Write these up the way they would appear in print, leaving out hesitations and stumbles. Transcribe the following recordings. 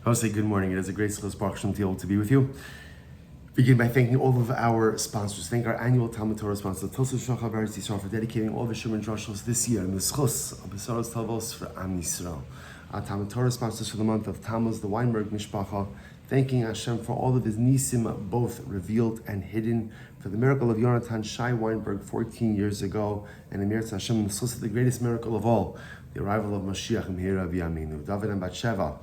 I want to say good morning. It is a great zechus to be able to be with you. Begin by thanking all of our sponsors. Thank our annual TALMUD Torah sponsor, Tilson Family, for dedicating all the Shimon Drushos this year in the zechus of Besoros Tovos for Am Yisroel. Our TALMUD Torah sponsors for the month of Tamuz, the Weinberg Mishpacha, thanking Hashem for all of His Nissim, both revealed and hidden, for the miracle of Yonatan Shai Weinberg 14 years ago, and Erertz Hashem, the greatest miracle of all, the arrival of moshiach in David and Batsheva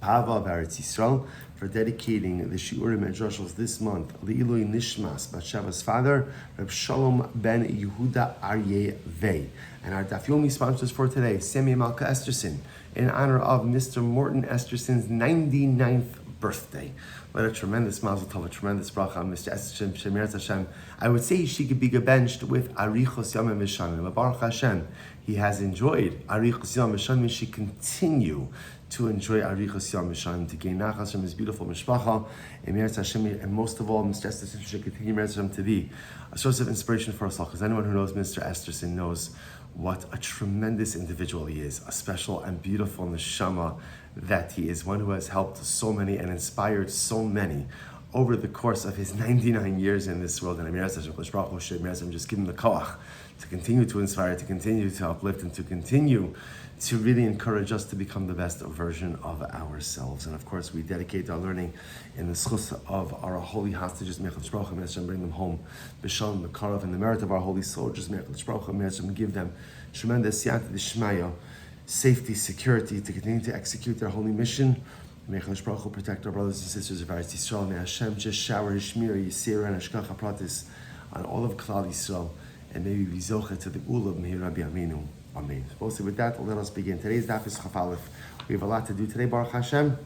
Pava of Yisroel, for dedicating the Shiurim and Drushos this month, Le'ilui Nishmas, Batsheva's father, Reb Shlomo ben Yehuda Aryeh Vegh. And our Daf Yomi sponsors for today, Sammy Malka Esterson, in honor of Mr. Morton Esterson's 99th birthday. What a tremendous mazel tov, a tremendous bracha, Mr. Esterson, Shemeretz Hashem. I would say she could be gebenched with Arichos Yom Mishanim. Baruch Hashem, he has enjoyed Arichos Yom Mishanim. She continue to enjoy Arichos Yom Mishanim, to gain nachas from his beautiful mishpacha, and Erertz Hashem, and most of all, Mr. Esterson should continue Erertz Hashem to be a source of inspiration for us all, because anyone who knows Mr. Esterson knows what a tremendous individual he is, a special and beautiful neshama that he is, one who has helped so many and inspired so many over the course of his 99 years in this world. And Erertz Hashem, just give him the koach to continue to inspire, to continue to uplift, and to continue to really encourage us to become the best version of ourselves. And of course, we dedicate our learning in the zechus of our holy hostages, and bring them home, b'shalom, b'karav, in the merit of our holy soldiers, and give them tremendous siyata d'shmaya, safety, security, to continue to execute their holy mission. May Hashem protect our brothers and sisters of Eretz Yisrael. May Hashem just shower His shmira, Yisera, and Hashgacha pratis on all of Klal Yisrael, and may we be zoche to the ula of Mehi Rabbi Aminu. Amen. So with that, let us begin. Today's daf is Chaf Aleph. We have a lot to do today, Baruch Hashem.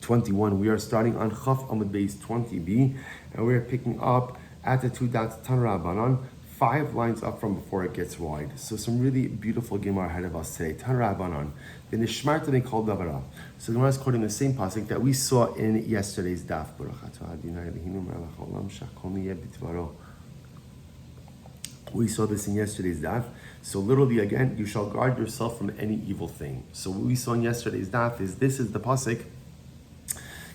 21. We are starting on Chaf Amud Beis 20b, and we are picking up at the 2 dots TORAH Banan, 5 lines up from before it gets wide. So some really beautiful Gemara ahead of us today. TORAH Banan. The Nishmarta they called Zara. So the Gemara is quoting the same pasuk that we saw in yesterday's daf. We saw this in yesterday's daf. So literally, again, you shall guard yourself from any evil thing. So what we saw in yesterday's daf is this is the pasuk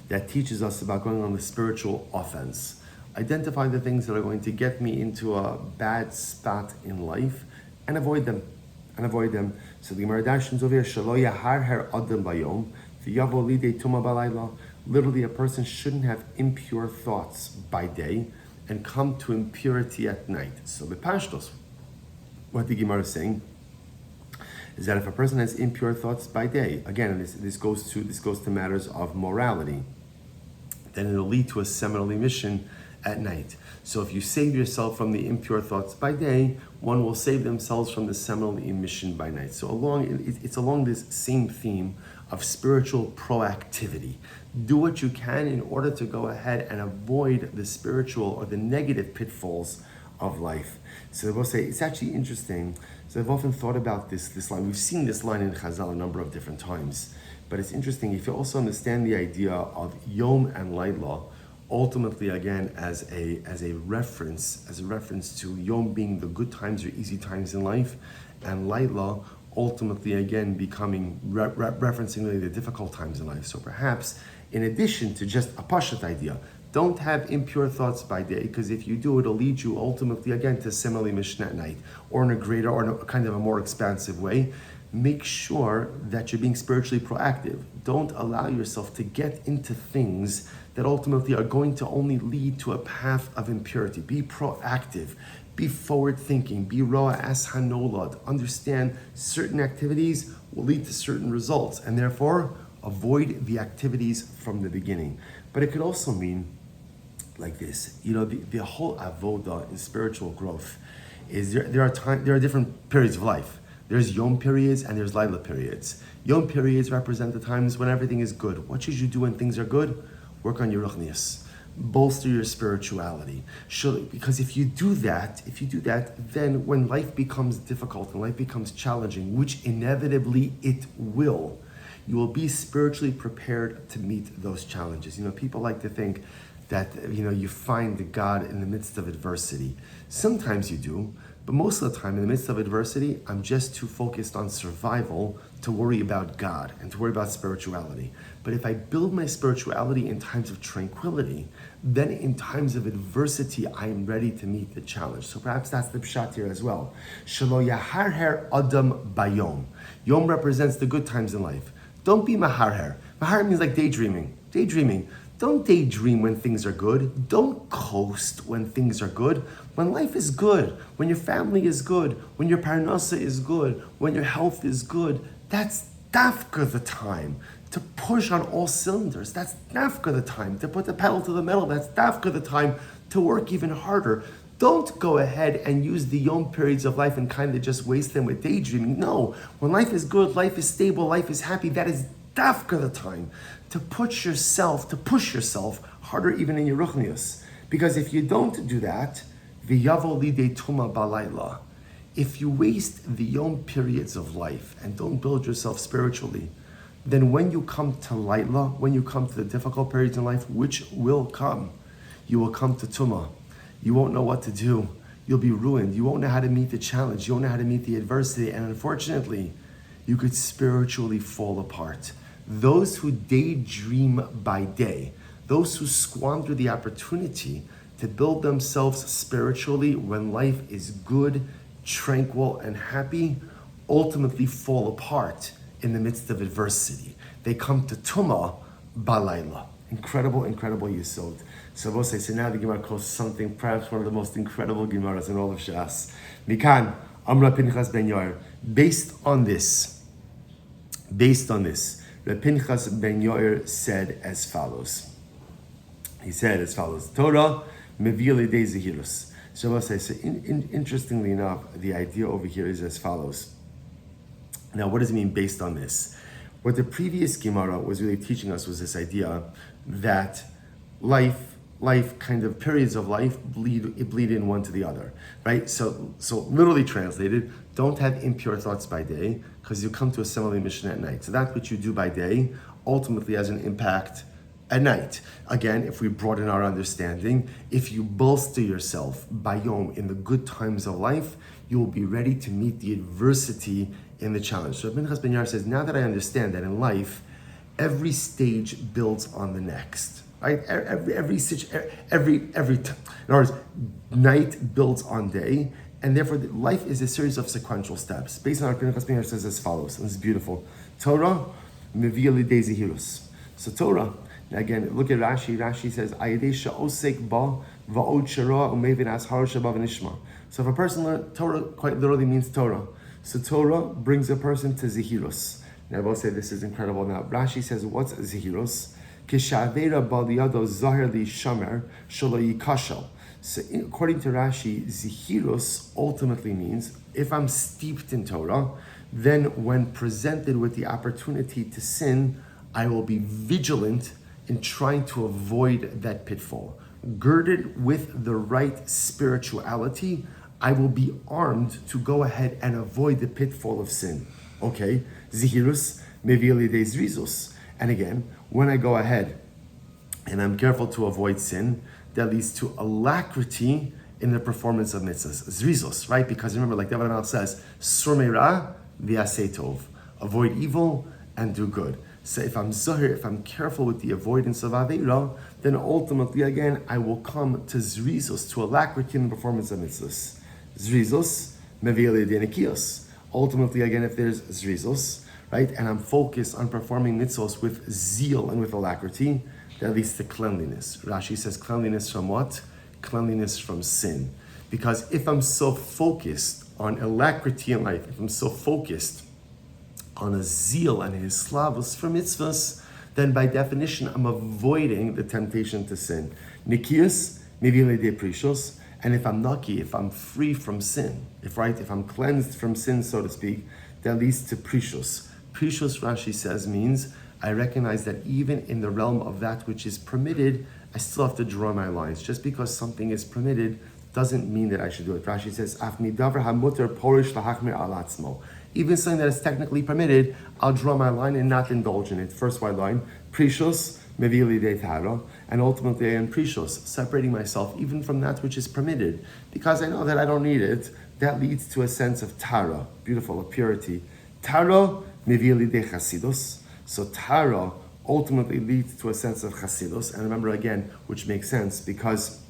that teaches us about going on the spiritual offense. Identify the things that are going to get me into a bad spot in life and avoid them. So the Gemara dashes over here, Shelo yaharher adam bayom, v'yavo lidei tuma balayla. Literally, a person shouldn't have impure thoughts by day and come to impurity at night. So the pashtos, what the Gemara is saying is that if a person has impure thoughts by day, again, this goes to matters of morality, then it'll lead to a seminal emission at night. So if you save yourself from the impure thoughts by day, one will save themselves from the seminal emission by night. So it's along this same theme of spiritual proactivity. Do what you can in order to go ahead and avoid the spiritual or the negative pitfalls of life. So I will say, it's actually interesting. So I've often thought about this line. We've seen this line in Chazal a number of different times. But it's interesting if you also understand the idea of Yom and Laila, ultimately again as a reference to Yom being the good times or easy times in life, and Laila ultimately again becoming referencing really the difficult times in life. So perhaps in addition to just a pashat idea, don't have impure thoughts by day, because if you do, it'll lead you ultimately again to seminal emission at night, or in a greater or in a kind of a more expansive way. Make sure that you're being spiritually proactive. Don't allow yourself to get into things that ultimately are going to only lead to a path of impurity. Be proactive, be forward thinking, be roa as hanolad. Understand certain activities will lead to certain results, and therefore avoid the activities from the beginning. But it could also mean like this, the whole avoda in spiritual growth is there are different periods of life. There's Yom periods and there's Laila periods. Yom periods represent the times when everything is good. What should you do when things are good? Work on your ruchnius. Bolster your spirituality. Because if you do that, then when life becomes difficult and life becomes challenging, which inevitably it will, you will be spiritually prepared to meet those challenges. People like to think that, you find God in the midst of adversity. Sometimes you do, But most of the time, in the midst of adversity, I'm just too focused on survival to worry about God and to worry about spirituality. But if I build my spirituality in times of tranquility, then in times of adversity, I am ready to meet the challenge. So perhaps that's the pshat here as well. Shelo yaharher adam bayom. Yom represents the good times in life. Don't be maharher. Maharher means like daydreaming. Don't daydream when things are good. Don't coast when things are good. When life is good, when your family is good, when your parnasa is good, when your health is good, that's dafka the time to push on all cylinders. That's dafka the time to put the pedal to the metal. That's dafka the time to work even harder. Don't go ahead and use the yom periods of life and kind of just waste them with daydreaming. No, when life is good, life is stable, life is happy, that is dafka the time to push yourself harder even in your ruchnius. Because if you don't do that, v'yavo lidei tuma balayla, if you waste the yom periods of life and don't build yourself spiritually, then when you come to layla, when you come to the difficult periods in life, which will come, you will come to tuma. You won't know what to do. You'll be ruined. You won't know how to meet the challenge. You won't know how to meet the adversity. And unfortunately, you could spiritually fall apart. Those who daydream by day, those who squander the opportunity to build themselves spiritually when life is good, tranquil, and happy, ultimately fall apart in the midst of adversity. They come to Tumah Balayla. Incredible Yisod. So we'll say, so now the Gemara calls something, perhaps one of the most incredible Gemaras in all of Shas. Mikan, Amra Pinchas ben Yair. Based on this, Reb Pinchas ben Yair said as follows. He said as follows, Torah mevil idei zechus. So we'll say, so interestingly enough, the idea over here is as follows. Now, what does it mean based on this? What the previous Gemara was really teaching us was this idea that life kind of periods of life bleed in one to the other, right? So literally translated, don't have impure thoughts by day because you come to a similar mission at night. So that which you do by day ultimately has an impact at night. Again, if we broaden our understanding, if you bolster yourself by yom in the good times of life, you will be ready to meet the adversity in the challenge. So Pinchas ben Yair says, now that I understand that in life, every stage builds on the next, right? In other words, night builds on day, and therefore life is a series of sequential steps. Based on our Pinchas ben Yair says as follows, and this is beautiful. Torah mevil idei zechus. So Torah, now again, look at Rashi. Rashi says, Ayidei she'osek ba va'od shara u'mevin ashar sheba v'nishma. So if a person learns, Torah quite literally means Torah. So Torah brings a person to zechirus. Now I will say this is incredible. Now Rashi says, what's zechirus? Kishavera baliyado zahir li shamer shelo yikashel. So according to Rashi, zechirus ultimately means if I'm steeped in Torah, then when presented with the opportunity to sin, I will be vigilant in trying to avoid that pitfall. Girded with the right spirituality, I will be armed to go ahead and avoid the pitfall of sin. Okay, zechirus mevil idei zrizus. And again, when I go ahead and I'm careful to avoid sin, that leads to alacrity in the performance of mitzvahs. Zrizus, right? Because remember, like David Amal says, sur meira v'yaseh tov. Avoid evil and do good. So if I'm zahir, if I'm careful with the avoidance of aveira, then ultimately, again, I will come to zrizus, to alacrity in the performance of mitzvahs. Zrizus mevil idei nekiyos. Ultimately, again, if there's zrizus, right, and I'm focused on performing mitzvahs with zeal and with alacrity, that leads to cleanliness. Rashi says cleanliness from what? Cleanliness from sin. Because if I'm so focused on alacrity in life, if I'm so focused on a zeal and a hislavus for mitzvahs, then by definition, I'm avoiding the temptation to sin. Nikius, mevil idei prishos. And if I'm lucky, if I'm free from sin, if I'm cleansed from sin, so to speak, that leads to prishos. Prishos, Rashi says, means I recognize that even in the realm of that which is permitted, I still have to draw my lines. Just because something is permitted doesn't mean that I should do it. Rashi says, Af midavar hamuter porish lahachmir al atzmo. Even something that is technically permitted, I'll draw my line and not indulge in it. First white line, prishos, mevil idei tahara, and ultimately I am prishos, separating myself even from that which is permitted, because I know that I don't need it, that leads to a sense of TORAH, beautiful, of purity. TORAH mevi lidei chasidus. So TORAH ultimately leads to a sense of chasidus. And remember again, which makes sense, because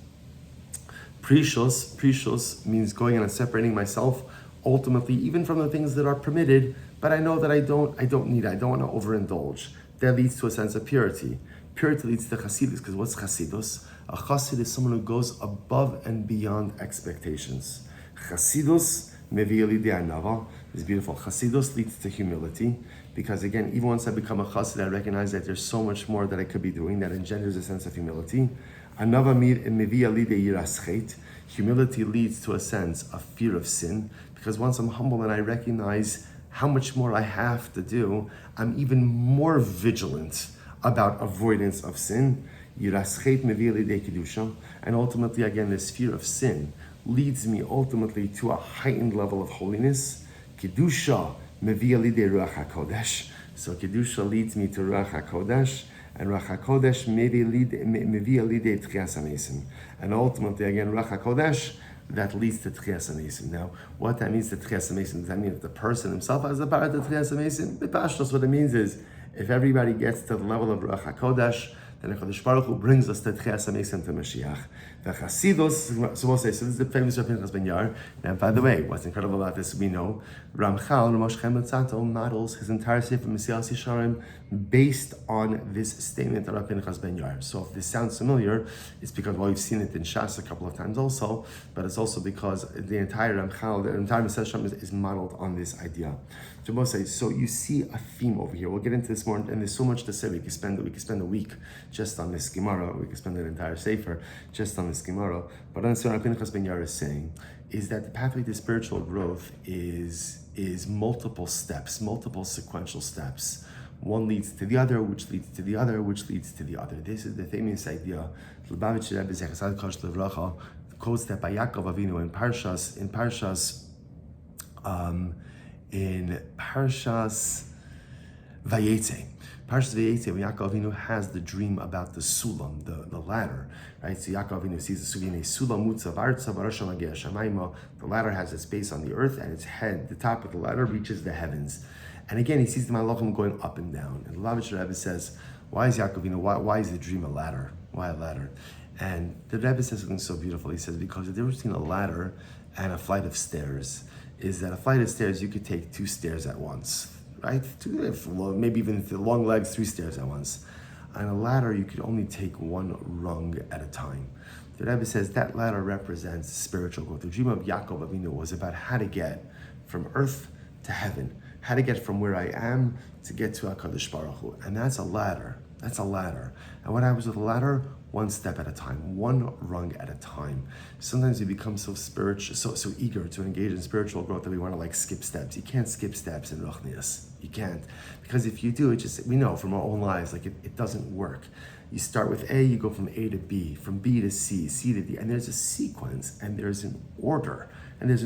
precious means going and separating myself ultimately even from the things that are permitted, but I know that I don't need it. I don't want to overindulge. That leads to a sense of purity. Purity leads to chasidus, because what's chasidus? A chasid is someone who goes above and beyond expectations. Chasidus mevi lidei anava is beautiful. Chasidus leads to humility, because again, even once I become a chassid, I recognize that there's so much more that I could be doing that engenders a sense of humility. Anava mevi lidei yahrzeit. Humility leads to a sense of fear of sin, because once I'm humble and I recognize how much more I have to do, I'm even more vigilant about avoidance of sin. Yahrzeit mevi lidei kedusha. And ultimately, again, this fear of sin leads me ultimately to a heightened level of holiness. Kedusha mevi lidei ruach hakodesh. So kedusha leads me to ruach hakodesh, and ruach hakodesh mevi lidei tchias hamesim. And ultimately, again, ruach hakodesh, that leads to tchias hamesim. Now, what that means to tchias hamesim, does that mean that the person himself has the power to tchias hamesim? B'pashtos, what it means is, if everybody gets to the level of ruach hakodesh, then HaKadosh Baruch Hu brings us to tchias hamesim, to moshiach. The chasidus, so we'll say, so this is the famous Rabbi Pinchas ben Yair. Now, by the way, what's incredible about this, we know Ramchal, Ramosh Chaim Tzanto, models his entire Sefer Mesilas Yesharim based on this statement of Rabbi Pinchas ben Yair. So if this sounds familiar, it's because, well, we've seen it in Shas a couple of times also, but it's also because the entire Ramchal, the entire Mesilas Yesharim is modeled on this idea. So we'll say, so you see a theme over here. We'll get into this more, and there's so much to say. We could spend a week just on this Gemara. We could spend an entire Sefer just on this Gemara. But what Rabbi Pinchas ben Yair is saying is that the pathway to spiritual growth is multiple steps, multiple sequential steps. One leads to the other, which leads to the other, which leads to the other. This is the famous idea. Lubavitch Rebbe Zechus Levracha quotes that by Yaakov Avinu in Parshas Vayetze. Parshas Vayetze, when Yaakov Avinu has the dream about the sulam, the ladder, right? So Yaakov Avinu sees the sulam mutzav artzav arasham ageh shamayma. The ladder has its base on the earth, and its head, the top of the ladder, reaches the heavens. And again, he sees the malachim going up and down. And the Lubavitcher Rebbe says, "Why is Yaakov Avinu? Why is the dream a ladder? Why a ladder?" And the Rebbe says something so beautiful. He says, because the difference between a ladder and a flight of stairs is that a flight of stairs, you could take 2 stairs at once, right? Maybe even the long legs, 3 stairs at once. On a ladder, you could only take 1 rung at a time. The Rebbe says that ladder represents spiritual growth. The dream of Yaakov Avinu was about how to get from earth to heaven, how to get from where I am to get to HaKadosh Baruch Hu. And that's a ladder. That's a ladder. And what happens with a ladder? 1 step at a time, 1 rung at a time. Sometimes we become so spiritual, so eager to engage in spiritual growth that we want to skip steps. You can't skip steps in Ruchnias. You can't. Because if you do, we know from our own lives, it doesn't work. You start with A, you go from A to B, from B to C, C to D, and there's a sequence, and there's an order. And that's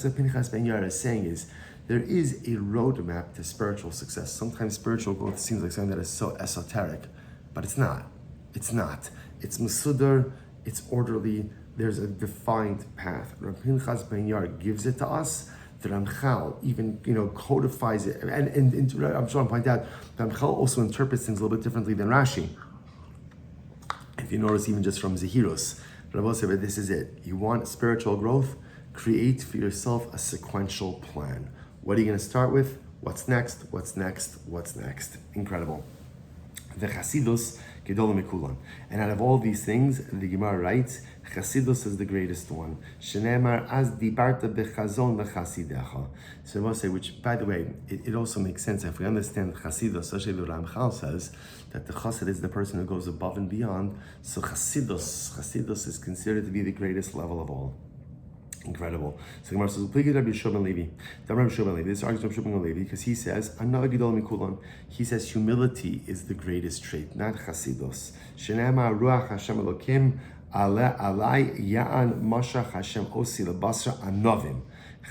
what Pinchas ben Yair is saying is, there is a roadmap to spiritual success. Sometimes spiritual growth seems like something that is so esoteric, but it's not. It's not. It's masudar, it's orderly, there's a defined path. Rabbi Pinchas ben Yair gives it to us. The Ramchal even codifies it. And I'm trying to point out, the Ramchal also interprets things a little bit differently than Rashi. If you notice, even just from Zehirus, Rabbi said, but this is it. You want spiritual growth? Create for yourself a sequential plan. What are you going to start with? What's next? What's next? What's next? Incredible. The Chasidus Gedol Mikulan. And out of all these things, the Gemara writes, Chasidus is the greatest one. Shenemar az dibarta bechazon v'chasidecha. So I must say, which, by the way, it also makes sense if we understand Chasidus. Especially the Ramchal says that the Chassid is the person who goes above and beyond. So Chasidus is considered to be the greatest level of all. Incredible. So Gemara says, Rabbi Shmuel Levi. Rabbi Shmuel Levi. This argues Rabbi Shmuel Levi because he says, Another Gedol Mikulan. He says humility is the greatest trait, not Chasidus. Shenema Ruach Hashem Elokim Alai Ya'an Moshiach Hashem Osi Lebasra Anovim.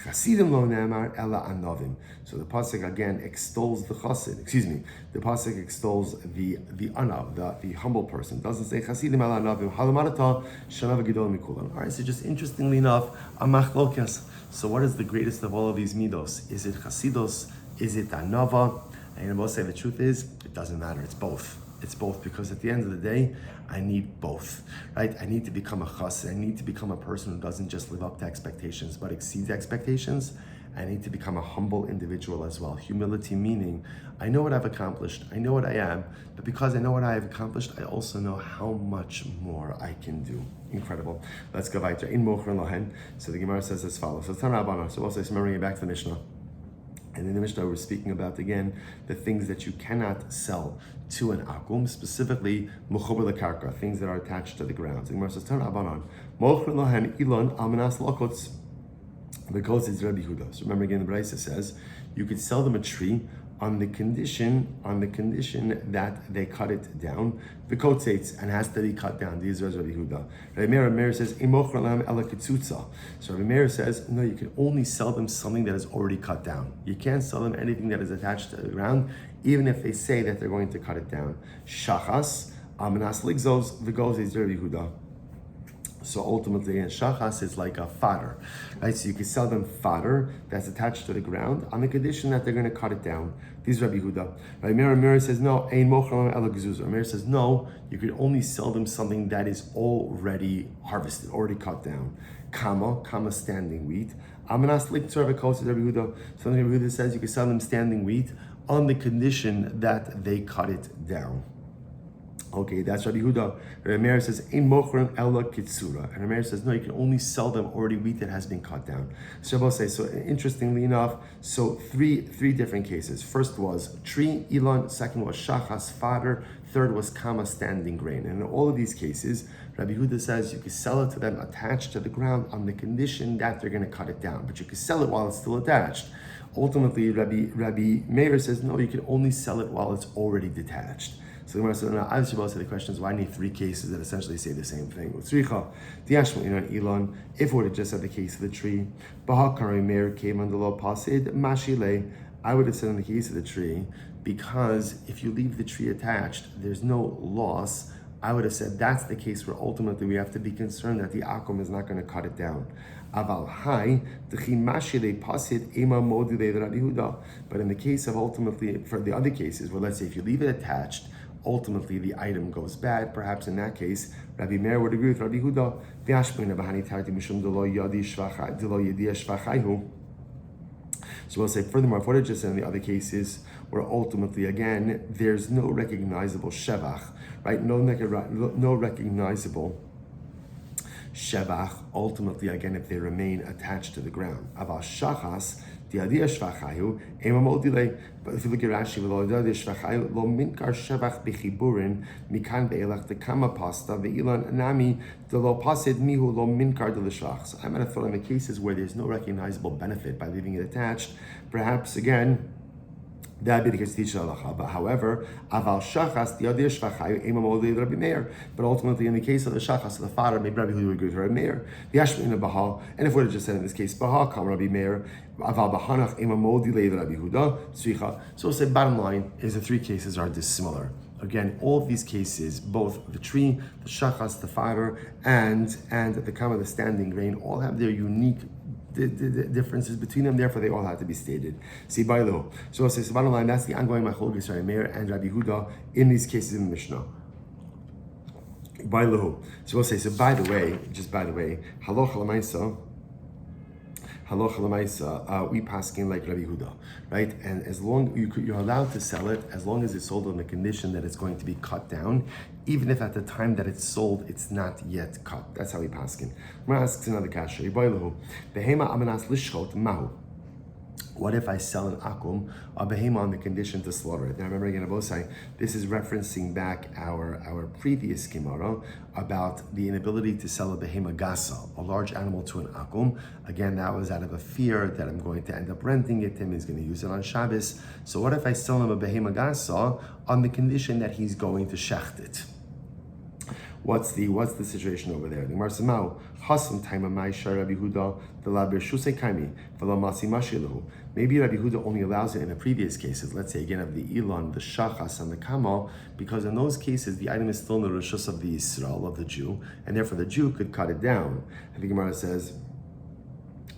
Chasidim lo ne'amar ela anovim. So the pasuk again extols the chassid. The pasuk extols the anav, the humble person. It doesn't say chasidim ela anovim. Halamarata shanav gedol mikulan. All right. So just interestingly enough, a machlokas. So what is the greatest of all of these midos? Is it chasidus? Is it anava? And I will say the truth is, it doesn't matter. It's both. It's both, because at the end of the day, I need both, right? I need to become a chassid. I need to become a person who doesn't just live up to expectations, but exceeds expectations. I need to become a humble individual as well. Humility meaning, I know what I've accomplished. I know what I am, but because I know what I have accomplished, I also know how much more I can do. Incredible. Let's go weiter. In Mocher Lohen. So the Gemara says as follows. So also remembering it back to the Mishnah. And in the Mishnah, we're speaking about, again, the things that you cannot sell to an akum, specifically muchober lekarka, things that are attached to the ground. So the Gemara says, Tan Abanan, mocher lohen ilon almanas lokotz. The quote is Rabbi Yehuda. So remember again, the Brisa says, you could sell them a tree on the condition that they cut it down. The quote states, and has to be cut down. These are Rabbi Yehuda. Rabbi Meir says, so Rabbi Meir says, no, you can only sell them something that is already cut down. You can't sell them anything that is attached to the ground, even if they say that they're going to cut it down. Shachas, amanas ligzos, the goes is Rabbi Yehuda. So ultimately, shachas is like a fodder, right? So you can sell them fodder that's attached to the ground on the condition that they're going to cut it down. This is Rabbi Yehuda. Rabbi Meir says no. Meir says no. You can only sell them something that is already harvested, already cut down. Kama standing wheat. Amanas liktzor v'kos is Rabbi Yehuda. So Rabbi Yehuda says you can sell them standing wheat on the condition that they cut it down. Okay, that's Rabbi Yehuda. Rabbi Meir says, "Ein mochron ella kitsura," and Rabbi Meir says, "No, you can only sell them already wheat that has been cut down." So Rabbi says, so interestingly enough, so three different cases. First was tree, Elon. Second was shachas, fodder. Third was kama, standing grain. And in all of these cases, Rabbi Yehuda says you can sell it to them attached to the ground on the condition that they're going to cut it down, but you can sell it while it's still attached. Ultimately, Rabbi Meir says, no, you can only sell it while it's already detached. So the Gemara says, now obviously the question is, why need three cases that essentially say the same thing? If it would have just had the case of the tree, I would have said in the case of the tree, because if you leave the tree attached, there's no loss. I would have said that's the case where ultimately we have to be concerned that the akum is not going to cut it down. But in the case of ultimately, for the other cases, where let's say if you leave it attached, ultimately the item goes bad. Perhaps in that case, Rabbi Meir would agree with Rabbi Yehuda. So we'll say, furthermore, what it just said in the other cases, where ultimately, again, there's no recognizable shevach, right? No recognizable shevach, ultimately, again, if they remain attached to the ground. Aval shachas, the idea shvachayu, emamodile. But if you look at Rashi, lo shvachayu lo minkar shevach bechiburin mikan beelach the kama pasta veilan nami the lo pasid mihu lo minkar de l'shvach. So I might have thought in the cases where there's no recognizable benefit by leaving it attached, perhaps again, that'd be the case of halacha. But however, aval shachas the other shvachayu emamodile Rabbi Meir. But ultimately, in the case of the shachas, the father, maybe Rabbi Yehuda would agree with Rabbi Meir. The ashmin of bahal, and if we had just said in this case bahal, come Rabbi Meir. Aval b'hanach emamodile Rabbi Yehuda. So say bottom line is the three cases are dissimilar. Again, all of these cases, both the tree, the shachas, the fodder, and the kama, the standing grain, all have their unique differences between them. Therefore, they all have to be stated. See, by the way, so it says bottom line. That's the ongoing machlokes Rabbi Meir and Rabbi Yehuda in these cases in the Mishnah. By the way, so we'll say. So by the way, halacha l'maisa. We paskin like Rabbi Yehuda, right? And as long you're allowed to sell it, as long as it's sold on the condition that it's going to be cut down, even if at the time that it's sold, it's not yet cut. That's how we paskin. I'm going to ask another kasha. Behema amanas lishchot mahu. What if I sell an akum, a behema, on the condition to slaughter it? Now remember again, Abosai, this is referencing back our previous Gemara about the inability to sell a behema gasa, a large animal, to an akum. Again, that was out of a fear that I'm going to end up renting it, him is going to use it on Shabbos. So what if I sell him a behema gasa on the condition that he's going to shecht it? What's the situation over there? The Gemara says, "Mao hasam taima mai shar Rabbi Yehuda the la bershusei kaimi v'lo masi mashilahu." Maybe Rabbi Yehuda only allows it in the previous cases. Let's say again of the Elon, the Shachas, and the Kamal, because in those cases the item is still in the Rishus of the Yisrael, of the Jew, and therefore the Jew could cut it down. And the Gemara says,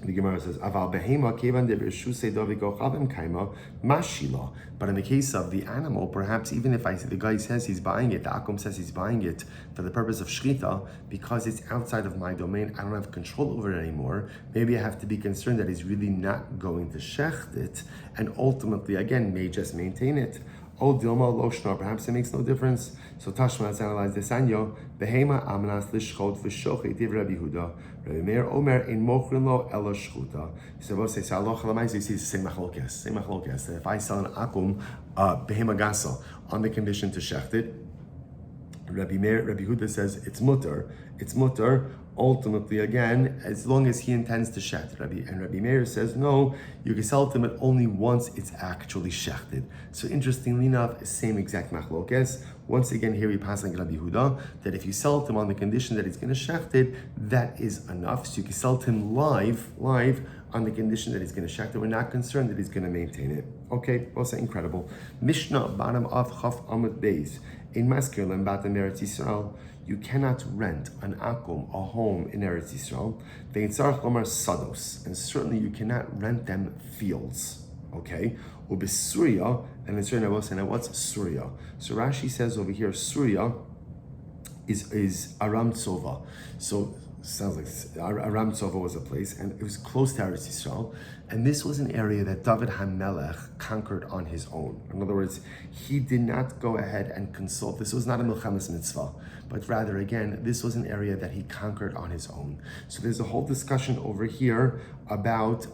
"Aval behema kevan de bershusei doviko chavim kaima mashila." But in the case of the animal, perhaps even if the guy says he's buying it, the akum says he's buying it for the purpose of shchita, because it's outside of my domain, I don't have control over it anymore. Maybe I have to be concerned that he's really not going to shecht it, and ultimately, again, may just maintain it. Oh, Dilma Loshna, perhaps it makes no difference. So Tashma has analyzed this anyo. Behema amnas lishchot v'shochi div Rabbi Yehuda. Rabbi Meir Omer in mochrin lo elo shchuta. He said, "Well, say saloch lamayz." You see, it's the same machlokes. If I sell an akum, behema gasa, on the condition to shecht it, Rabbi Yehuda says it's mutter. It's mutter. Ultimately, again, as long as he intends to shecht. Rabbi Meir says, no, you can sell it to him, but only once it's actually shechted. So interestingly enough, same exact machlokes. Once again, here we pass on Rabbi Yehuda, that if you sell it to him on the condition that he's going to shecht it, that is enough. So you can sell it to him live, on the condition that he's going to shecht it. We're not concerned that he's going to maintain it. Okay, also incredible. Mishnah, bottom of Chaf Amud Beis. In Maskil and Batam Erertz Yisrael, you cannot rent an akum, a home in Eretz Yisrael. Ve'etzarach lomar sados, and certainly you cannot rent them fields. Okay, ubesuria, and in certain I say, now what's Surya? So Rashi says over here, Surya is Aram Tzova. So sounds like Aram Tzova was a place, and it was close to Eretz Yisrael, and this was an area that David HaMelech conquered on his own. In other words, he did not go ahead and consult. This was not a Milchemes Mitzvah, but rather, again, this was an area that he conquered on his own. So there's a whole discussion over here about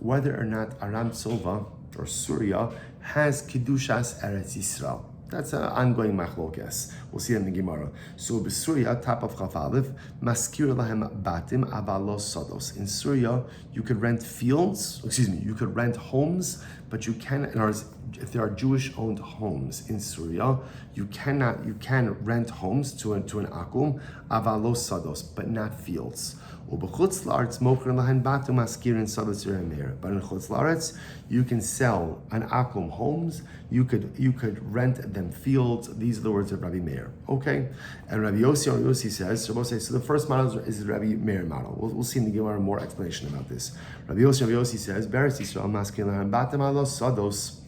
whether or not Aram Tzova, or Surya, has Kedushas Eretz Yisrael. That's an ongoing machlokes. We'll see it in the Gemara. So, Besuria, top of Chaf Aleph, maskir lahem batim avalos sodos. In Surya, you could rent fields. You could rent homes, but you can. If there are Jewish-owned homes in Surya, you can rent homes to an akum avalos sodos, but not fields. But in Chutz La'aretz, you can sell an akum homes. You could rent them fields. These are the words of Rabbi Meir. Okay, and Rabbi Yossi says. So the first model is the Rabbi Meir model. We'll see in the Gemara more explanation about this. Rabbi Yossi says, "Beres Yisrael maskin lahem batim alos sados."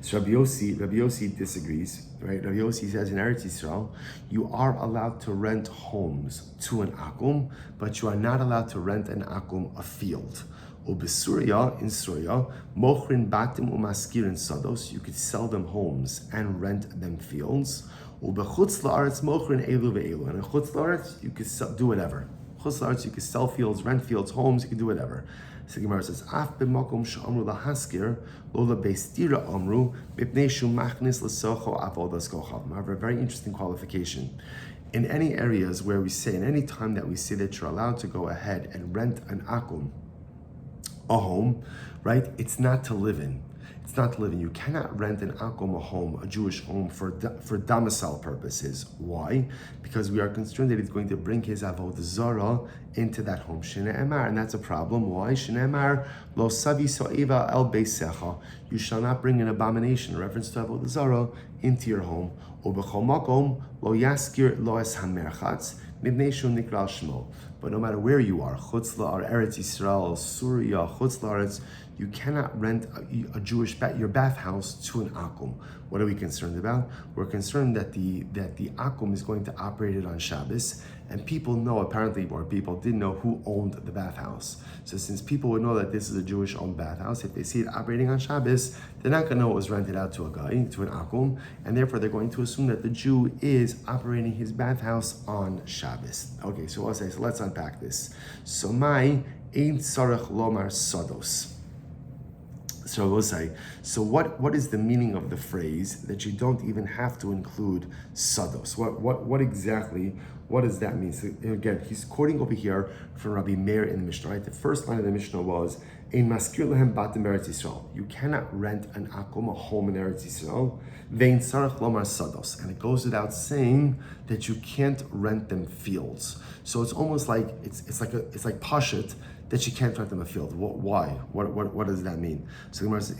So Rabbi Yossi disagrees, right? Rabbi Yossi says in Eretz Yisrael, you are allowed to rent homes to an akum, but you are not allowed to rent an akum a field. Ubesuria, in Surya, mochrin batim umaskirin sados, you could sell them homes and rent them fields. Ubechutz la'aretz mochrin elu ve'elu, and in Chutz la'aretz, you could do whatever. Chutz la'aretz, you could sell fields, rent fields, homes, you could do whatever. So Gemara says, "Af b'makom she'amru lahaskir lo lebeistira amru mipnei shu machnis l'socho avodas kochav." I have a very interesting qualification. In any areas where we say, in any time that we say that you're allowed to go ahead and rent an akum, a home, right? It's not to live in. It's not to live in. You cannot rent an akum, a home, a Jewish home for domicile purposes. Why? Because we are concerned that he's going to bring his Avoda Zara into that home. Shnei Emar, and that's a problem. Why? Shnei Emar, lo savi so'eva el beisecha. You shall not bring an abomination, a reference to Avoda Zara, into your home. Ubechol makom lo yaskir lo es hamerchatz mibnei shu nikral shmo. But no matter where you are, Chutz la'aretz, Eretz Yisrael, Surya, Chutz la'aretz, you cannot rent a Jewish your bathhouse to an akum. What are we concerned about? We're concerned that the akum is going to operate it on Shabbos, and people know, apparently more people didn't know who owned the bathhouse. So since people would know that this is a Jewish-owned bathhouse, if they see it operating on Shabbos, they're not going to know it was rented out to a guy, to an akum, and therefore they're going to assume that the Jew is operating his bathhouse on Shabbos. Okay, so let's unpack this. So my ein tzarech lomar sados. So I will say, so what is the meaning of the phrase that you don't even have to include sados? What exactly, what does that mean? So again, he's quoting over here from Rabbi Meir in the Mishnah, right? The first line of the Mishnah was, Ein maskir lehem batim Eretz Yisrael. You cannot rent an akum, a home in Eretz Yisrael. Vein tzarech lomar sados. And it goes without saying that you can't rent them fields. So it's almost like, it's like pashut, that you can't rent them a field. Why? What does that mean? So the Gemara says,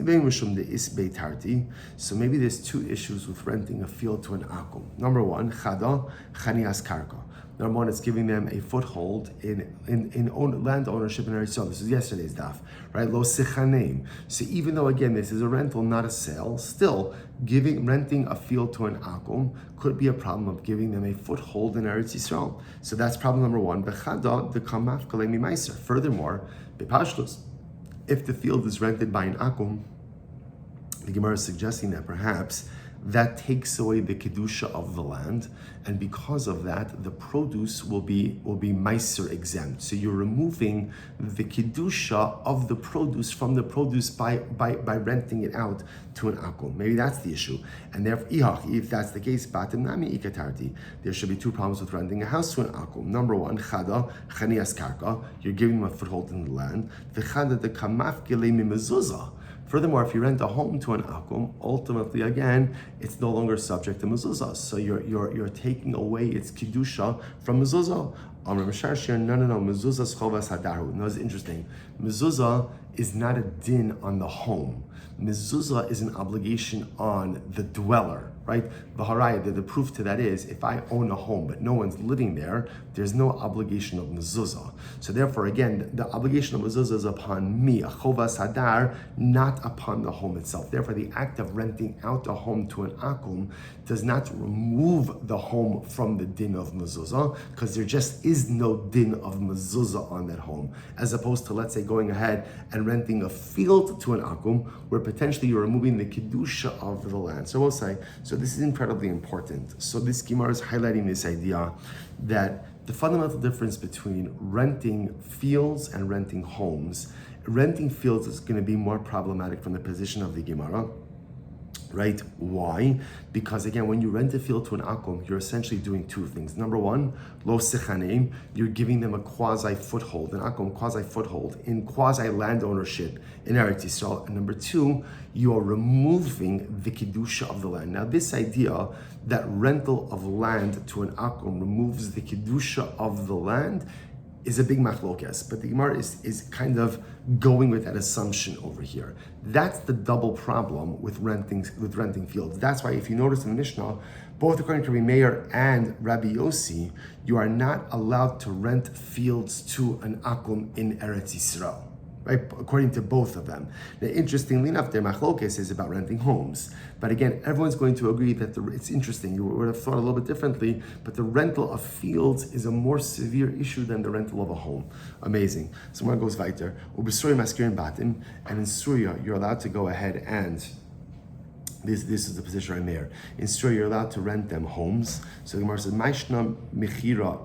so maybe there's two issues with renting a field to an akum. Number one, chada chanias karka. Number one, it's giving them a foothold in land ownership in Eretz Yisrael. This is yesterday's daf, right? Lo sichaneim. So even though again this is a rental, not a sale, still renting a field to an akum could be a problem of giving them a foothold in Eretz Yisrael. So that's problem number one. Bechada the kamaf kalemi meiser. Furthermore, bepashtus, if the field is rented by an akum, the Gemara is suggesting that perhaps that takes away the kedusha of the land, and because of that, the produce will be meiser exempt. So you're removing the kedusha of the produce from the produce by renting it out to an akum. Maybe that's the issue, and therefore, if that's the case, batim nami ikatarti. There should be two problems with renting a house to an akum. Number one, chada chanias karka. You're giving them a foothold in the land. The chada the kamaf gelei mezuzah. Furthermore, if you rent a home to an akum, ultimately, again, it's no longer subject to mezuzah. So you're taking away its kedusha from mezuzah. No, mezuzah chovas hadaru. No, it's interesting. Mezuzah is not a din on the home. Mezuzah is an obligation on the dweller, right? The proof to that is, if I own a home but no one's living there, there's no obligation of mezuzah. So therefore, again, the obligation of mezuzah is upon me, a chovas hadar, not upon the home itself. Therefore, the act of renting out a home to an akum does not remove the home from the din of mezuzah, because there just is no din of mezuzah on that home, as opposed to, let's say, going ahead and renting a field to an akum, where potentially you're removing the kedusha of the land. So we'll say, so this is incredibly important. So this Gemara is highlighting this idea that the fundamental difference between renting fields and renting homes, renting fields is going to be more problematic from the position of the Gemara. Right? Why? Because again, when you rent a field to an akum, you're essentially doing two things. Number one, lo sichaneim, you're giving them a quasi foothold, an akum quasi foothold in quasi land ownership in Eretz Yisrael. And number two, you are removing the kedusha of the land. Now, this idea that rental of land to an akum removes the kedusha of the land is a big machlokes, but the Gemara is kind of going with that assumption over here. That's the double problem with renting fields. That's why, if you notice in the Mishnah, both according to Rabbi Meir and Rabbi Yossi, you are not allowed to rent fields to an akum in Eretz Yisrael, right? According to both of them. Now, interestingly enough, their machlokes is about renting homes. But again, everyone's going to agree that it's interesting. You would have thought a little bit differently, but the rental of fields is a more severe issue than the rental of a home. Amazing. So one goes weiter. And in Surya, you're allowed to go ahead and this is the position I'm there. In Surya, you're allowed to rent them homes. So the Gemara says, Maishna mechira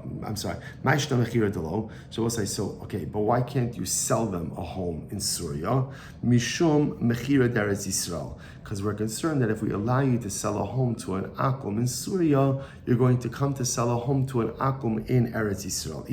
delo. So we'll say, okay, but why can't you sell them a home in Surya? Mishum mechira deretz Yisrael. Because we're concerned that if we allow you to sell a home to an akum in Surya, you're going to come to sell a home to an akum in Eretz Yisrael.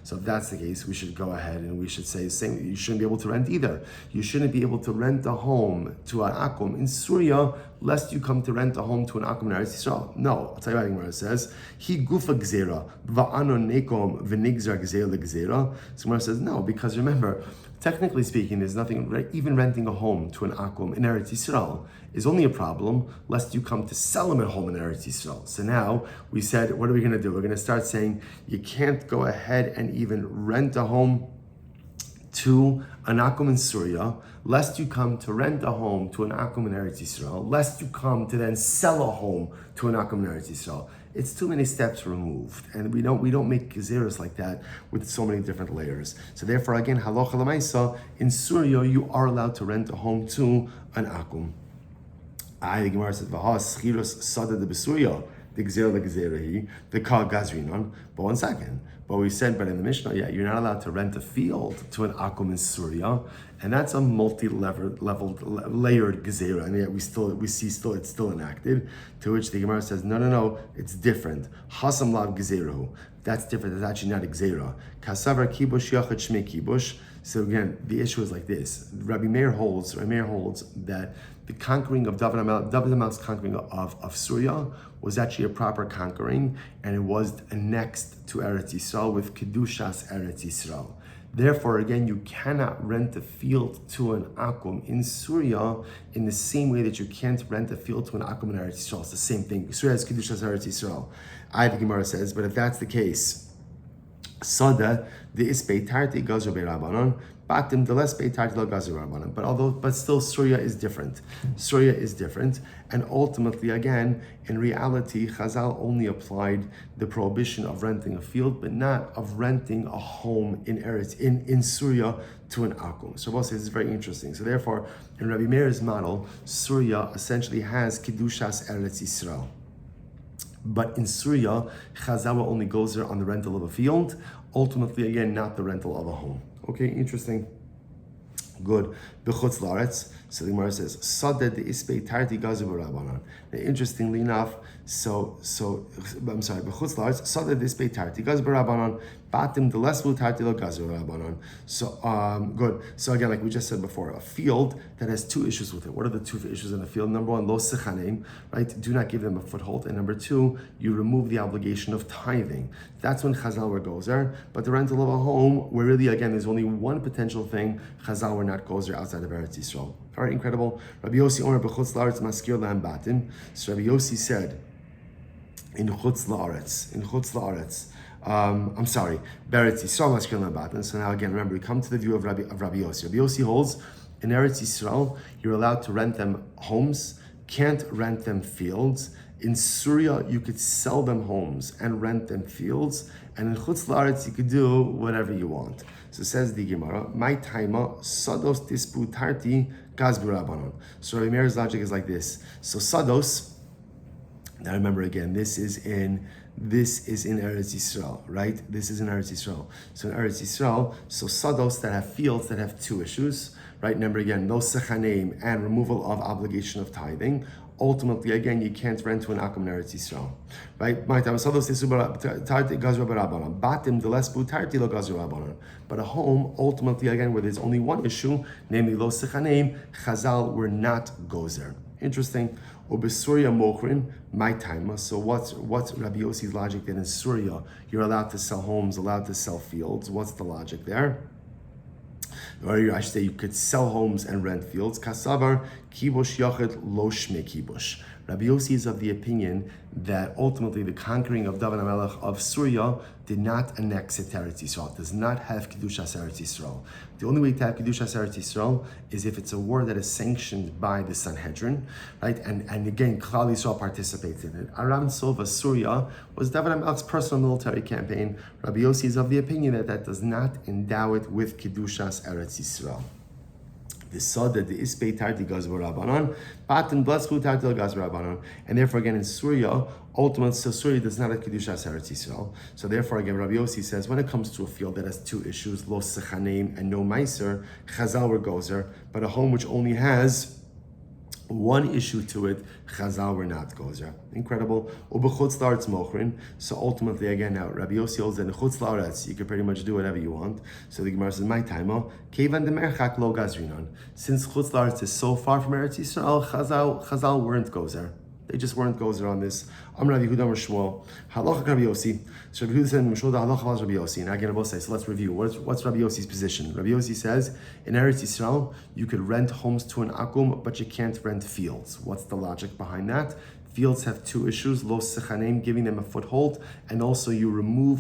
So if that's the case, we should go ahead and we should say, you shouldn't be able to rent either. You shouldn't be able to rent a home to an akum in Surya, lest you come to rent a home to an akum in Eretz Yisrael. No, I'll tell you what Gemara says. He gufa gzera va'ano nekom v'nigzar gzera gzera. So Gemara says no, because remember, technically speaking, there's nothing, even renting a home to an akum in Eretz Yisrael is only a problem lest you come to sell them a home in Eretz Yisrael. So now we said, what are we going to do? We're going to start saying you can't go ahead and even rent a home to an akum in Surya, lest you come to rent a home to an akum in Eretz Yisrael, lest you come to then sell a home to an akum in Eretz Yisrael. It's too many steps removed, and we don't make gezeros like that with so many different layers. So therefore, again, halacha l'maisa, in Surya you are allowed to rent a home to an akum. The Gemara says, "V'ha schiros sada de besurya." the gzera, the kal gazrinon. But one second. But we said, but in the Mishnah, you're not allowed to rent a field to an akum in Surya, and that's a layered gezerah, and yet we see it's still enacted. To which the Gemara says, no, it's different. Hasam lav gezerahu. That's different. That's actually not a gezerah. Kasavar kibush yachad shmei kibush. So again, the issue is like this. Rabbi Meir holds that the conquering of David HaMelech's conquering of Surya was actually a proper conquering, and it was annexed to Erertz Yisrael with Kedushas Erertz Yisrael. Therefore, again, you cannot rent a field to an akum in Surya in the same way that you can't rent a field to an akum in Erertz Yisrael. It's the same thing. Surya is Kedushas Erertz Yisrael. The Gemara says, but if that's the case, Sada the isbei tarti gazer be'rabanan, batim the less bei tarti lo gazer be'rabanan. But still, Surya is different. Surya is different, and ultimately, again, in reality, Chazal only applied the prohibition of renting a field, but not of renting a home in Eretz in Surya to an akum. So both says it's very interesting. So therefore, in Rabbi Meir's model, Surya essentially has kedushas Eretz Yisrael. But in Surya, Chazal only goes there on the rental of a field. Ultimately, again, not the rental of a home. Okay, interesting. Good. B'chutz la'aretz. So the Gemara says, "Sadeh the isbei tarti gazu b'rabanan." Interestingly enough, I'm sorry. B'chutz la'aretz. Sadeh the isbei tarti gazu b'rabanan. Batim the less tarti lo gazu b'rabanan. So good. So again, like we just said before, a field that has two issues with it. What are the two issues in the field? Number one, lo sechanim, right? Do not give them a foothold. And number two, you remove the obligation of tithing. That's when Chazal were gozer. But the rental of a home, where really again there's only one potential thing, Chazal were not gozer outside of Eretz Yisrael. All right, incredible. Rabbi Yossi Omer b'chutz la'aretz maskir lahem batim. So Rabbi Yossi said, in chutz la'aretz. I'm sorry, Beretz Yisrael maskir lahem batim. So now again, remember, we come to the view of Rabbi Yossi. Rabbi Yossi holds in Eretz Yisrael, you're allowed to rent them homes, can't rent them fields. In Surya, you could sell them homes and rent them fields, and in Chutz La'aretz, you could do whatever you want. So says the Gemara, my taima sados disputarti gaz b'rabanon. So Rabbi Meir's logic is like this. So sados, now remember again, this is in Eretz Yisrael, right? This is in Eretz Yisrael. So in Eretz Yisrael, so sados that have fields that have two issues, right? Remember again, no sechanim and removal of obligation of tithing. Ultimately, again, you can't rent to an akum in Eretz Yisrael, right? But a home, ultimately, again, where there's only one issue, namely lo sechanim, Chazal were not gozer. Interesting. Surya mokrin, my time. So what's Rabbi Yossi's logic that in Surya you're allowed to sell homes, allowed to sell fields? What's the logic there? Or I should say you could sell homes and rent fields. Kasavar kibush yachid lo shmei kibush. Rabbi Yossi is of the opinion that ultimately the conquering of David HaMelech of Surya did not annex it to Eretz Yisrael. It does not have Kedushas Eretz Yisrael. The only way to have Kedushas Eretz Yisrael is if it's a war that is sanctioned by the Sanhedrin, right? And again, Klal Yisrael participates in it. Aram Sova Surya was David HaMelech's personal military campaign. Rabbi Yossi is of the opinion that does not endow it with Kedushas Eretz Yisrael. The Sada, the Isbei Tarti Gaz B'Rabanan, Batim Blasku Tarti Gaz B'Rabanan. And therefore, again, in Surya, ultimately, so Surya does not have Kedushas Eretz Yisrael. So therefore, again, Rabbi Yossi says, when it comes to a field that has two issues, Lo Sechanim and no Meiser, Chazal were gozer, but a home which only has one issue to it, Chazal were not gozer. Incredible. Ubechutz la'aretz mochrin. So ultimately, again, now Rabbi Yossi holds that in chutz la'aretz you can pretty much do whatever you want. So the Gemara says, "My taimo kevan demerchak lo gazrinon." Since chutz la'aretz is so far from Eretz Yisrael, Chazal weren't gozer. They just weren't gozer on this. Amar Yehuda Amar Shmuel halacha Rabbi Yossi. So Rabbi Yehuda said Shmuel the halacha was Rabbi Yossi. And again, I will say, so let's review. What's Rabbi Yossi's position? Rabbi Yossi says in Eretz Yisrael you could rent homes to an akum, but you can't rent fields. What's the logic behind that? Fields have two issues: lo sechanim, giving them a foothold, and also you remove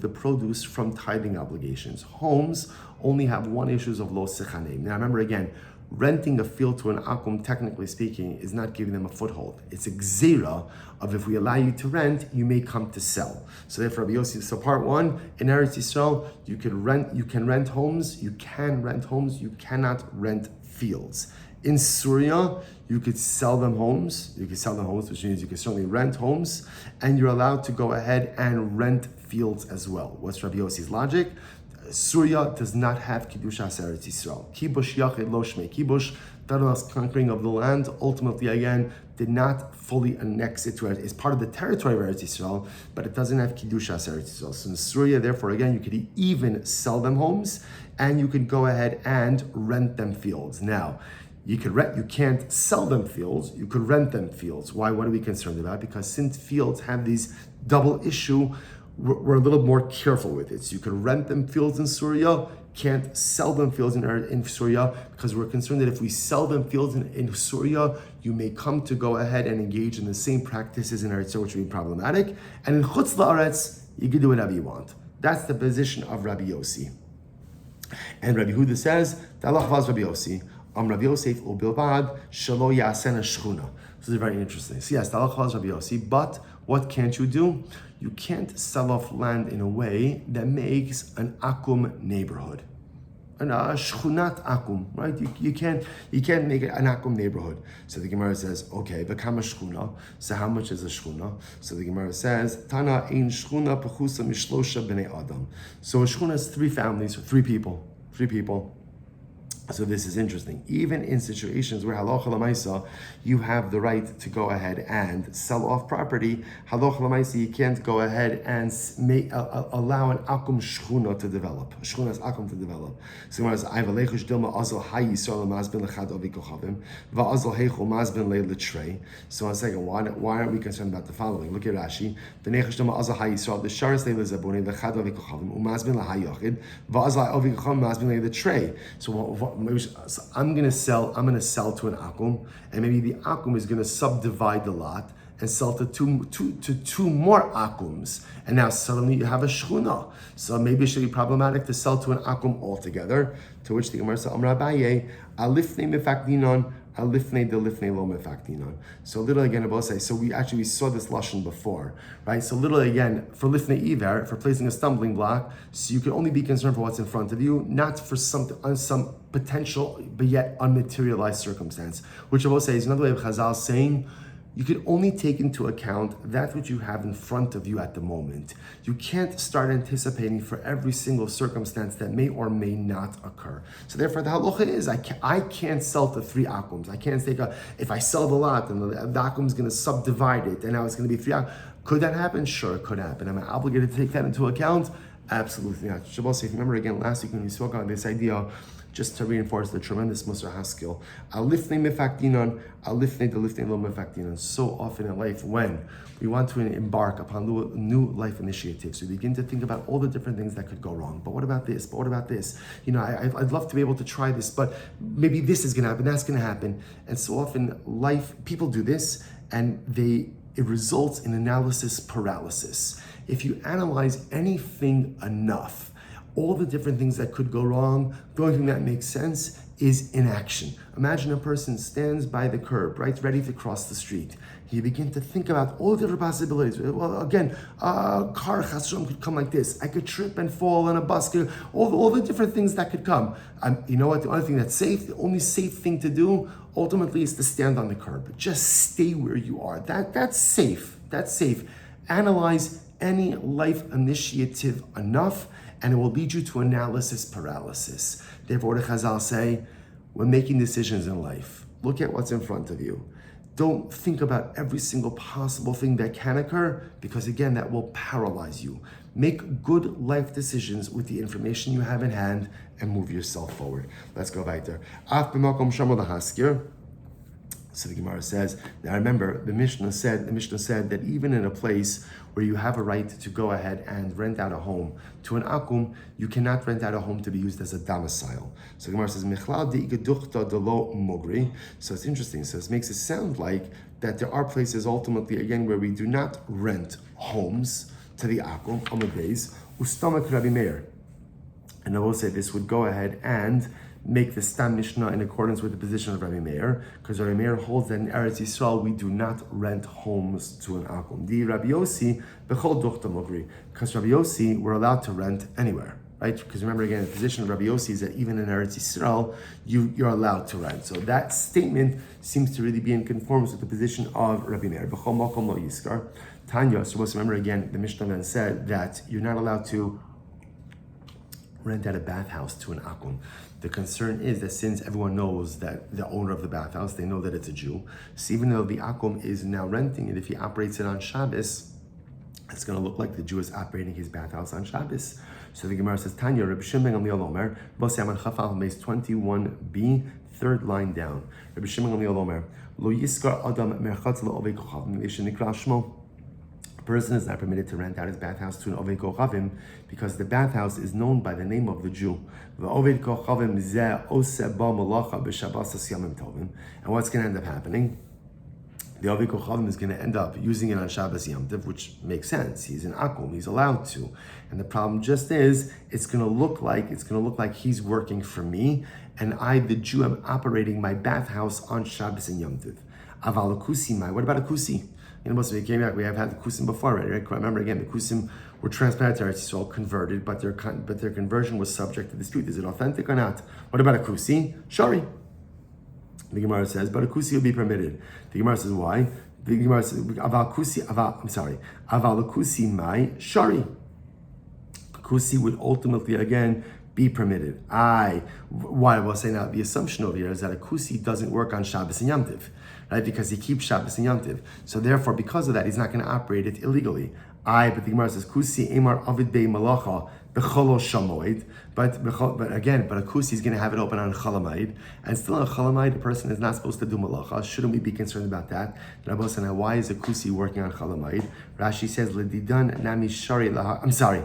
the produce from tithing obligations. Homes only have one issue of lo sechanim. Now remember again, renting a field to an akum, technically speaking, is not giving them a foothold. It's a gzera of if we allow you to rent, you may come to sell. So therefore, Rabbi Yossi, so part one, in Eretz Yisrael, you can rent homes, you cannot rent fields. In Syria, you could sell them homes. You could sell them homes, which means you can certainly rent homes, and you're allowed to go ahead and rent fields as well. What's Rabbi Yossi's logic? Syria does not have Kiddusha Eretz Yisrael. Kibush Yachid Lo Shmei Kibush, Federal's conquering of the land, ultimately again, did not fully annex it to it. It's part of the territory of Eretz Yisrael, but it doesn't have Kiddusha Eretz Yisrael. So in Syria, therefore, again, you could even sell them homes, and you could go ahead and rent them fields. Now, you can't sell them fields, you could rent them fields. Why? What are we concerned about? Because since fields have these double issue, we're a little more careful with it. So you could rent them fields in Syria, can't sell them fields in Syria, because we're concerned that if we sell them fields in Syria, you may come to go ahead and engage in the same practices in Erertz, which would be problematic. And in Chutz La'aretz, you can do whatever you want. That's the position of Rabbi Yossi. And Rabbi Yehuda says, Talach vaz Rabbi Yossi, Rabbi Yosef ubilbad shelo yasena shchuna. This is very interesting. So yes, Talach vaz Rabbi Yossi, but what can't you do? You can't sell off land in a way that makes an akum neighborhood. An shchunat akum, right? You can't make it an akum neighborhood. So the Gemara says, okay, v'kama shchuna. So how much is a shchuna? So the Gemara says, Tana ein shchuna pechusa mishlosha b'nei adam. So a shchuna is 3 families, 3 people. So this is interesting. Even in situations where halacha l'maisa, you have the right to go ahead and sell off property. Halacha l'maisa, you can't go ahead and allow an akum shchuna to develop. A shchuna's akum to develop. So when it's ayvalechush dilma azal hayi yisrael mazbin lechad ovi kochavim va'azal heichu mazbin le litrei. So on a second, why aren't we concerned about the following? Look at Rashi. V'nechush dilma azal hayi yisrael the sharis le lezabuni lechad ovi kochavim umazbin lahayachid va'azal ovi kochavim mazbin le litrei. So I'm gonna sell to an akum, and maybe the akum is gonna subdivide the lot and sell to two more akums, and now suddenly you have a shchuna. So maybe it should be problematic to sell to an akum altogether. To which the Gemara says, Amar Abaye, alifnei mefakdinon, alifnei delifnei lo mefakdinon. So little again about say. So we saw this lashon before, right? So little again for lifnei iver, for placing a stumbling block. So you can only be concerned for what's in front of you, not for some potential but yet unmaterialized circumstance. Which I will say is another way of Chazal saying, you can only take into account that which you have in front of you at the moment. You can't start anticipating for every single circumstance that may or may not occur. So therefore, the halacha is I can't sell to 3 akums. I can't take if I sell the lot and the akum is going to subdivide it, and now it's going to be 3 akums. Could that happen? Sure, it could happen. Am I obligated to take that into account? Absolutely not. Shabbos, if you remember again last week when we spoke on this idea, just to reinforce the tremendous Musar skill. Alifnei mefakdinon, alifnei delifnei lo mefakdinon. So often in life, when we want to embark upon new life initiatives, we begin to think about all the different things that could go wrong. But what about this? But what about this? I'd love to be able to try this, but maybe this is going to happen, that's going to happen. And so often, people do this, and it results in analysis paralysis. If you analyze anything enough, all the different things that could go wrong, the only thing that makes sense is inaction. Imagine a person stands by the curb, right, ready to cross the street. You begin to think about all the different possibilities. Well, again, a car could come like this. I could trip and fall on a bus. All the different things that could come. You know what? The only thing that's safe, the only safe thing to do, ultimately, is to stand on the curb. Just stay where you are. That's safe. That's safe. Analyze any life initiative enough, and it will lead you to analysis paralysis. Therefore, the Chazal say, when making decisions in life, look at what's in front of you. Don't think about every single possible thing that can occur, because again, that will paralyze you. Make good life decisions with the information you have in hand and move yourself forward. Let's go weiter. So the Gemara says, now remember, the Mishnah said that even in a place where you have a right to go ahead and rent out a home to an akum, you cannot rent out a home to be used as a domicile. So the Gemara says, Michlal de'igeduchta delo mogri. So it's interesting. So it makes it sound like that there are places ultimately, again, where we do not rent homes to the akum, on the base, ustomak Rabbi Meir. And I will say this would go ahead and make the Stam Mishnah in accordance with the position of Rabbi Meir, because Rabbi Meir holds that in Erertz Yisrael we do not rent homes to an akum. The Rabbi Yossi bechol duchta mogri, because Rabbi Yossi we're allowed to rent anywhere. right? Because remember again, the position of Rabbi Yossi is that even in Erertz Yisrael, you're allowed to rent. So that statement seems to really be in conformance with the position of Rabbi Meir. B'chol makom lo yiskar. Tanya, so remember again, the Mishnah then said that you're not allowed to rent out a bathhouse to an akum. The concern is that since everyone knows that the owner of the bathhouse, they know that it's a Jew. So even though the akum is now renting it, if he operates it on Shabbos, it's going to look like the Jew is operating his bathhouse on Shabbos. So the Gemara says, Tanya, Reb Shimon Gamliel Omer, Bosei Aman Chafal, base 21b, third line down. Reb Shimon Gamliel Omer, Lo Yiskar Adam Merchatz Lo Ovei Kochavim, Nikra Shmo. A person is not permitted to rent out his bathhouse to an Ovei Kochavim because the bathhouse is known by the name of the Jew. V'Ovei Kochavim Zeh Oseh Ba Malacha B'Shabbos Yamim Tovim. And what's going to end up happening? The Ovei Kochavim is going to end up using it on Shabbos Yom Tov, which makes sense. He's an akum, he's allowed to. And the problem just is, it's going to look like he's working for me, and I, the Jew, am operating my bathhouse on Shabbos and Yom Tov. Aval kusi mai. What about a kusi? You know, most of it came back. We have had the kusim before, right? Remember again, the kusim were transplanted to Eretz Yisrael, converted, but their conversion was subject to dispute. Is it authentic or not? What about a kusi? Shari. The Gemara says, but a kusi will be permitted. The Gemara says, why? The Gemara says, aval kusi mai shari. Kusi would ultimately again be permitted. Why I will say now, the assumption over here is that a kusi doesn't work on Shabbos and Yom Tov, right? Because he keeps Shabbos and Yom Tov. So therefore, because of that, he's not going to operate it illegally. But the Gemara says, kusi emar avid bei malacha b'cholo shamoid. But a kusi is going to have it open on chalamayid, and still on chalamayid, a person is not supposed to do malacha. Shouldn't we be concerned about that? Rabbi said, why is a kusi working on chalamayid? Rashi says, ledidan nami shari laha. I'm sorry.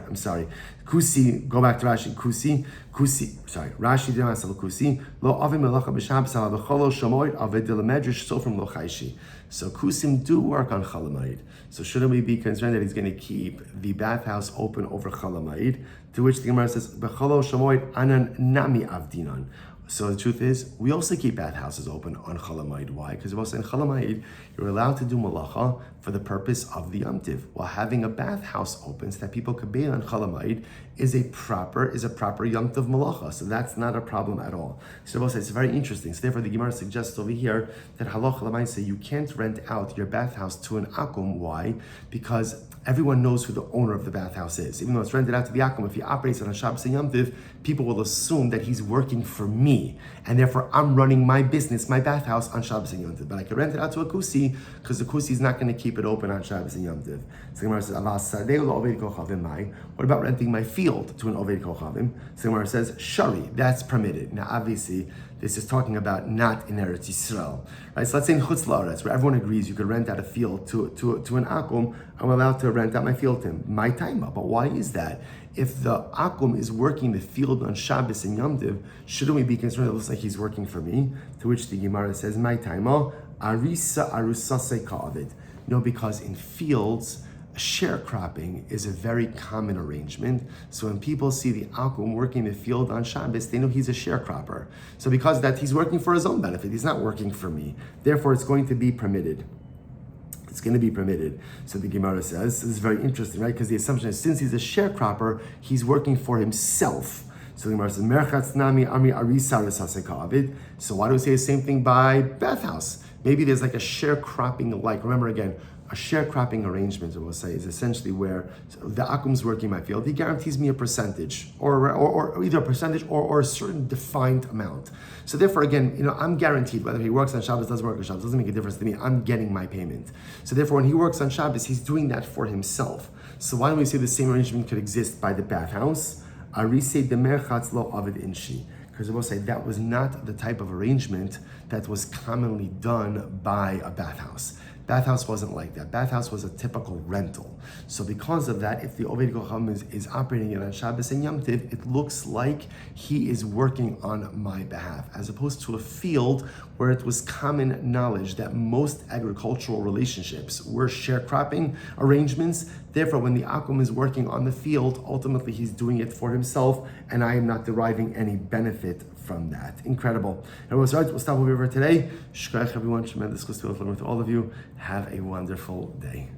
Kusi, go back to Rashi. Rashi didn't ask kusi. Lo avim melacha b'shabbos ala b'cholo shamoid aved de lemedrash sofrim lo chayshi. So kusim do work on chalamayid. So shouldn't we be concerned that he's going to keep the bathhouse open over chalamayid? To which the Gemara says, b'cholo shamoid anan nami avdinan. So the truth is, we also keep bathhouses open on chalamayid. Why? Because also in chalamayid, you're allowed to do malacha for the purpose of the Yom Tiv. While having a bathhouse open so that people could bathe on chalamayid is a proper Yom Tov malacha. So that's not a problem at all. So it's very interesting. So therefore, the Gemara suggests over here that halacha l'maaseh you can't rent out your bathhouse to an akum. Why? Because everyone knows who the owner of the bathhouse is. Even though it's rented out to the akum, if he operates it on Shabbos and Yom Tov, people will assume that he's working for me, and therefore I'm running my business, my bathhouse on Shabbos and Yom Tov. But I can rent it out to a kusi because the kusi is not going to keep it open on Shabbos and Yom Tov. So the Gemara says, what about renting my field to an Oved Kochavim? So the Gemara says, shari, that's permitted. Now obviously, this is talking about not in Erertz Yisrael, right? So let's say in Chutz La'aretz, where everyone agrees you could rent out a field to an akum, I'm allowed to rent out my field to him. My time. But why is that? If the akum is working the field on Shabbos and Yom Tov, shouldn't we be concerned it looks like he's working for me? To which the Gemara says, my time. Arisa arusase ka'avid. No, because in fields, sharecropping is a very common arrangement. So when people see the akum working the field on Shabbos, they know he's a sharecropper. So because of that, he's working for his own benefit. He's not working for me. Therefore, it's going to be permitted. It's going to be permitted. So the Gemara says, this is very interesting, right? Because the assumption is since he's a sharecropper, he's working for himself. So the Gemara says, Merchatz nami ami arisa resase ka'avid. So why do we say the same thing by bathhouse? Maybe there's like a sharecropping, like, remember again, a sharecropping arrangement, we'll say, is essentially where the akum's working my field. He guarantees me a percentage, or either a percentage or a certain defined amount. So therefore, again, I'm guaranteed whether he works on Shabbos, doesn't work on Shabbos, doesn't make a difference to me. I'm getting my payment. So therefore, when he works on Shabbos, he's doing that for himself. So why don't we say the same arrangement could exist by the bathhouse? Arise demerchatz lo avid inshi. Because I will say that was not the type of arrangement that was commonly done by a bathhouse. Bathhouse wasn't like that. Bathhouse was a typical rental. So because of that, if the Oved Kochavim is operating it on Shabbos and Yom Tov, it looks like he is working on my behalf, as opposed to a field where it was common knowledge that most agricultural relationships were sharecropping arrangements. Therefore, when the akum is working on the field, ultimately he's doing it for himself, and I am not deriving any benefit from that. Incredible. And we'll stop over today. Shkoyach everyone. Tremendous chus to all of you. Have a wonderful day.